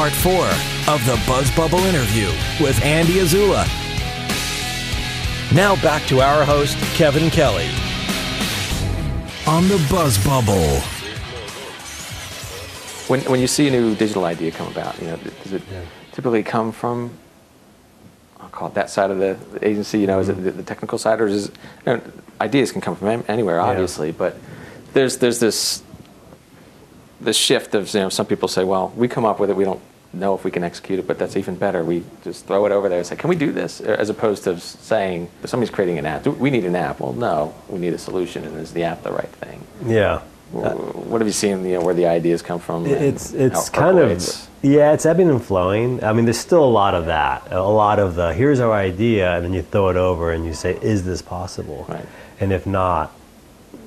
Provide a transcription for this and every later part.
part 4 of the buzzbubble interview with Andy Azula. Now back to our host, Kevin Kelly, on the buzzbubble. When you see a new digital idea come about, does it typically come from, I'll call it that side of the agency, is it the technical side, or is it, ideas can come from anywhere, obviously, but there's this shift of, some people say, well, we come up with it, we don't know if we can execute it, but that's even better. We just throw it over there and say, can we do this? As opposed to saying, somebody's creating an app. We need an app. Well, no, we need a solution, and is the app the right thing? Yeah. What have you seen, where the ideas come from? It's kind of, it's ebbing and flowing. I mean, there's still a lot of that. A lot of the, here's our idea, and then you throw it over and you say, is this possible? Right. And if not,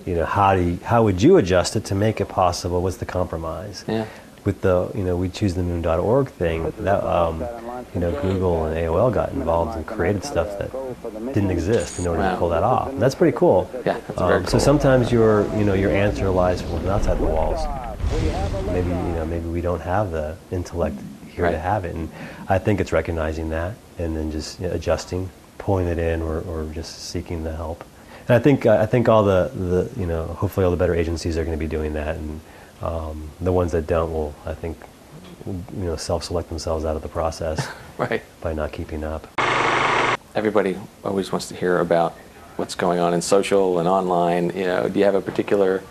how would you adjust it to make it possible? What's the compromise? Yeah. With the, we choose the moon.org thing, that, Google and AOL got involved and created stuff that didn't exist in order to pull that off. And that's pretty cool. Yeah, that's very cool. So sometimes your answer lies from outside the walls. Maybe we don't have the intellect here to have it. And I think it's recognizing that and then just adjusting, pulling it in, or just seeking the help. And I think all the hopefully all the better agencies are going to be doing that, and the ones that don't will, I think, self-select themselves out of the process right. by not keeping up. Everybody always wants to hear about what's going on in social and online. Do you have a particular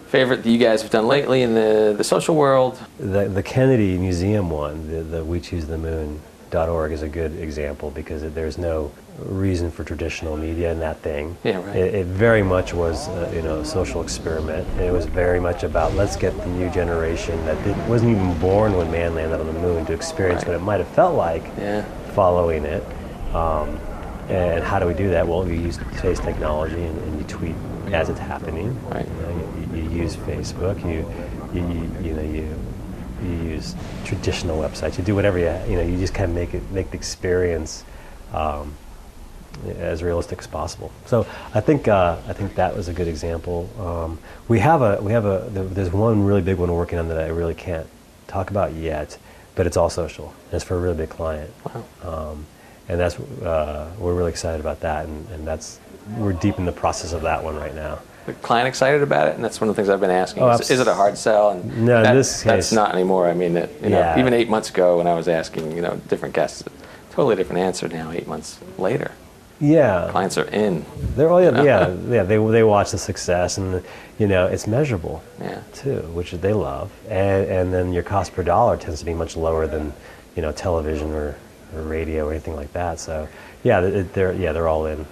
favorite that you guys have done lately in the social world? The Kennedy Museum one, the We Choose the Moon.org, is a good example because there's no reason for traditional media in that thing. Yeah, right. It very much was a social experiment. It was very much about, let's get the new generation that wasn't even born when man landed on the moon to experience what it might have felt like following it. And how do we do that? Well, you use today's technology and you tweet as it's happening. Right. You use Facebook. You use traditional websites. You do whatever you just kind of make the experience as realistic as possible. So I think that was a good example. There's one really big one we're working on that I really can't talk about yet, but it's all social. And it's for a really big client. Wow. And that's we're really excited about that, and we're deep in the process of that one right now. The client excited about it, and that's one of the things I've been asking. Is it a hard sell? And no, in this case, that's not anymore. I mean, even 8 months ago when I was asking, different guests, totally different answer now. 8 months later, clients are in. They watch the success, and it's measurable, too, which they love, and then your cost per dollar tends to be much lower than television or radio or anything like that. So they're all in.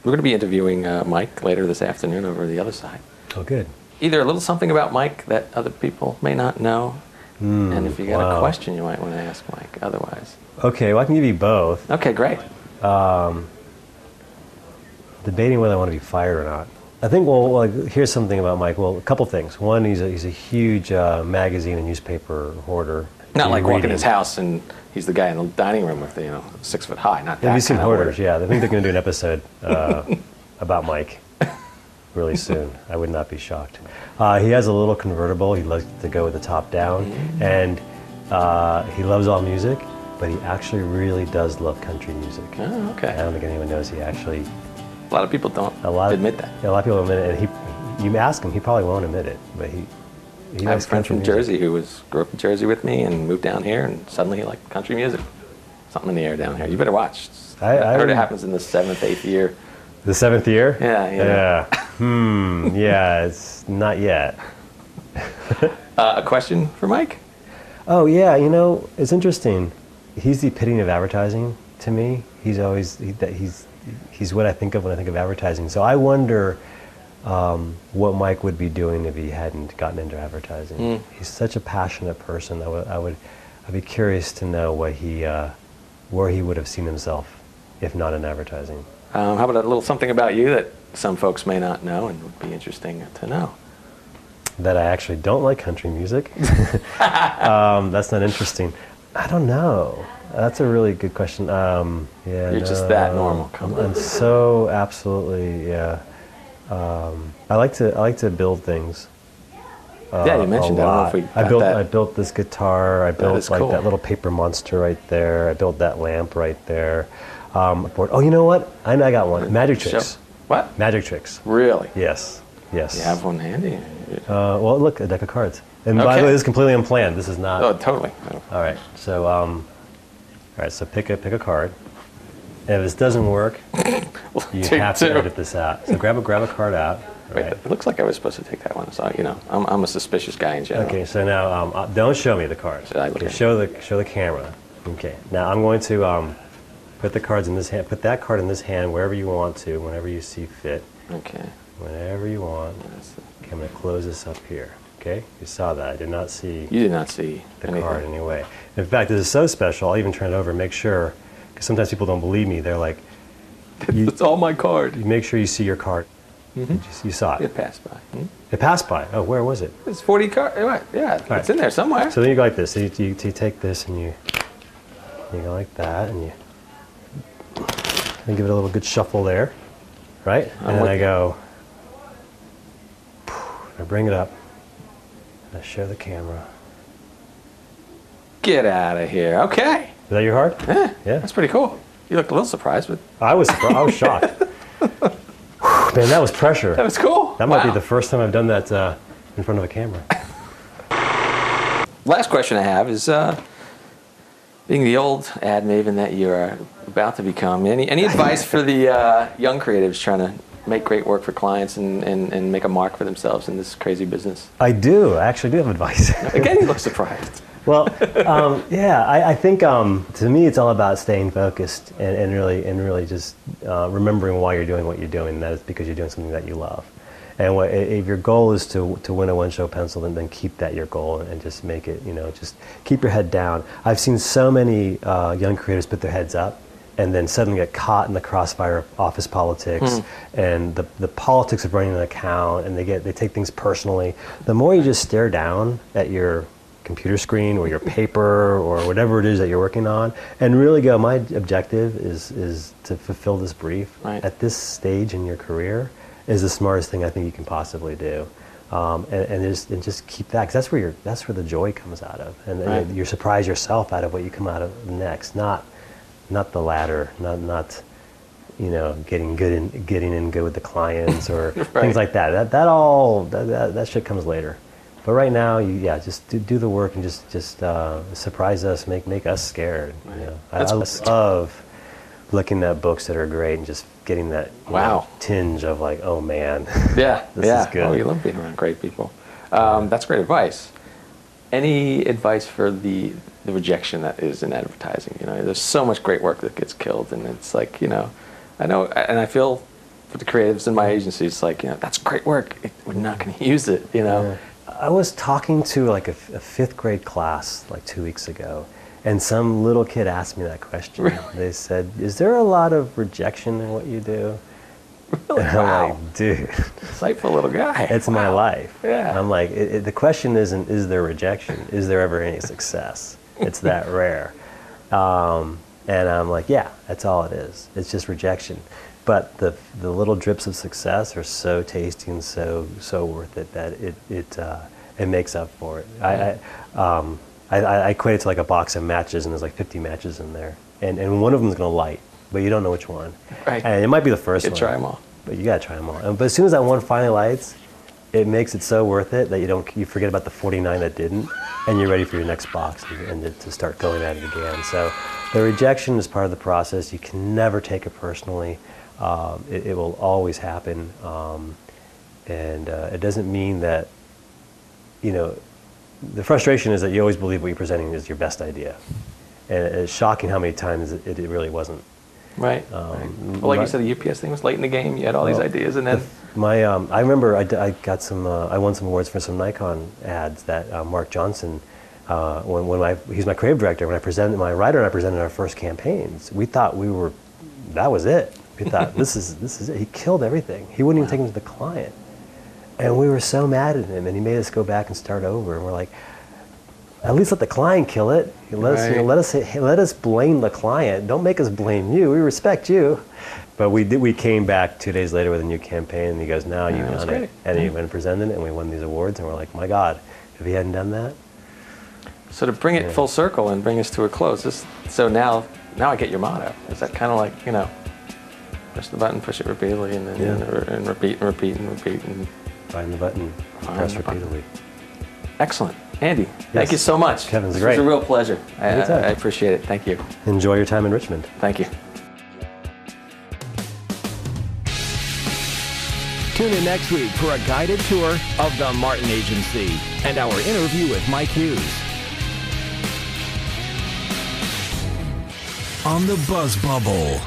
We're going to be interviewing Mike later this afternoon over the other side. Oh, good. Either a little something about Mike that other people may not know, and if you got a question you might want to ask Mike otherwise. Okay, well, I can give you both. Okay, great. Debating whether I want to be fired or not. I think, here's something about Mike. Well, a couple things. One, he's a huge magazine and newspaper hoarder. Not like walking his house and he's the guy in the dining room with the 6 foot high. Not that. Have you seen Hoarders? Hoarders? Yeah, I think they're going to do an episode about Mike really soon. I would not be shocked. He has a little convertible. He loves to go with the top down, and he loves all music, but he actually really does love country music. Oh, okay. I don't think anyone knows he actually. A lot of people don't admit that. Yeah, a lot of people admit it, and you ask him, he probably won't admit it, but he I have a friend from Jersey who grew up in Jersey with me and moved down here, and suddenly he liked country music. Something in the air down here. You better watch. I heard it happens in the 7th, 8th year. The 7th year? Yeah. Yeah, it's not yet. A question for Mike? Oh, yeah, it's interesting. He's the epitome of advertising to me. He's what I think of when I think of advertising. So I wonder what Mike would be doing if he hadn't gotten into advertising. He's such a passionate person. I'd be curious to know where he would have seen himself if not in advertising. How about a little something about you that some folks may not know and would be interesting to know? That I actually don't like country music. That's not interesting. I don't know. That's a really good question. You're just that normal. Come on. I'm so absolutely, I like to build things, Yeah, you mentioned that. I don't know if we got that. I built this guitar. I built like cool. that little paper monster right there. I built that lamp right there. Oh, you know what? I got one. Magic tricks. Show. What? Magic tricks. Really? Yes. Yes. You have one handy? Well, look, a deck of cards. And by the way, this is completely unplanned. This is not. Oh, totally. All right. So, so pick a card. And if this doesn't work, you have to edit this out. So grab a card out. Wait, right? it looks like I was supposed to take that one. So I'm a suspicious guy in general. Okay. So now, don't show me the cards. Okay, show the camera. Okay. Now I'm going to put the cards in this hand. Put that card in this hand wherever you want to, whenever you see fit. Okay. Whenever you want. Okay, I'm going to close this up here. Okay. You saw that. I did not see. You did not see the card anyway. In fact, this is so special. I'll even turn it over and make sure. Because sometimes people don't believe me. They're like, "It's all my card." You make sure you see your card. Mm-hmm. You saw it. It passed by. It passed by. Oh, where was it? It's 40 cards. Yeah, it's in there somewhere. So then you go like this. So you take this and you go like that, and give it a little good shuffle there, right? And then I go. I bring it up. And I show the camera. Get out of here. Okay. Is that your card? Yeah. Yeah. That's pretty cool. You looked a little surprised, but I was shocked. Man, that was pressure. That was cool. That might be the first time I've done that in front of a camera. Last question I have is, being the old ad maven that you're about to become, any advice for the young creatives trying to make great work for clients and make a mark for themselves in this crazy business? I actually do have advice. Again, you look surprised. Well, I think to me it's all about staying focused and really just remembering why you're doing what you're doing. And that is because you're doing something that you love. And if your goal is to win a one-show pencil, then keep that your goal and just make it. Just keep your head down. I've seen so many young creators put their heads up and then suddenly get caught in the crossfire of office politics and the politics of running an account, and they take things personally. The more you just stare down at your computer screen or your paper or whatever it is that you're working on and really go, my objective is to fulfill this brief at this stage in your career, is the smartest thing I think you can possibly do. And just keep that, because that's where the joy comes out of, and you surprise yourself out of what you come out of next, not the latter, not getting in good with the clients or things like that. That shit comes later. But right now, just do the work and just surprise us, make us scared. I love looking at books that are great and just getting that tinge of like, oh man, this is good. Oh, you love being around great people. That's great advice. Any advice for the rejection that is in advertising? There's so much great work that gets killed, and it's like, I know, and I feel for the creatives in my agency, it's like, that's great work. We're not going to use it. Yeah. I was talking to like a fifth grade class like 2 weeks ago, and some little kid asked me that question. Really? They said, "Is there a lot of rejection in what you do?" Really? And I'm like, dude, insightful little guy. It's my life. Yeah. I'm like, the question isn't, is there rejection? Is there ever any success? It's that rare. And I'm like, yeah, that's all it is. It's just rejection. But the little drips of success are so tasty and so worth it that it makes up for it. I equate it to like a box of matches, and there's like 50 matches in there, and one of them is going to light, but you don't know which one. Right. And it might be the first one. You try them all. But you got to try them all. But as soon as that one finally lights, it makes it so worth it that you forget about the 49 that didn't, and you're ready for your next box and to start going at it again. So the rejection is part of the process. You can never take it personally. It will always happen, and it doesn't mean that, the frustration is that you always believe what you're presenting is your best idea, and it's shocking how many times it really wasn't. Right. Well, like you said, the UPS thing was late in the game. You had all these ideas, and then I remember I got some. I won some awards for some Nikon ads that Mark Johnson. He's my creative director. When I presented my writer and I presented our first campaigns, we thought that was it. We thought, this is it. He killed everything. He wouldn't even take them to the client. And we were so mad at him, and he made us go back and start over. And we're like, at least let the client kill it. Let us blame the client. Don't make us blame you. We respect you. But we came back 2 days later with a new campaign, and he goes, "Now you've done it." And he went and presented it, and we won these awards, and we're like, "My God, if he hadn't done that." So to bring it full circle and bring us to a close, so now I get your motto. Is that kind of like, push the button, push it repeatedly, and then and repeat and repeat and repeat and find the button, press repeatedly. Excellent, Andy. Thank you so much. Kevin's great. It was a real pleasure. I appreciate it. Thank you. Enjoy your time in Richmond. Thank you. Tune in next week for a guided tour of the Martin Agency and our interview with Mike Hughes. On the Buzz Bubble.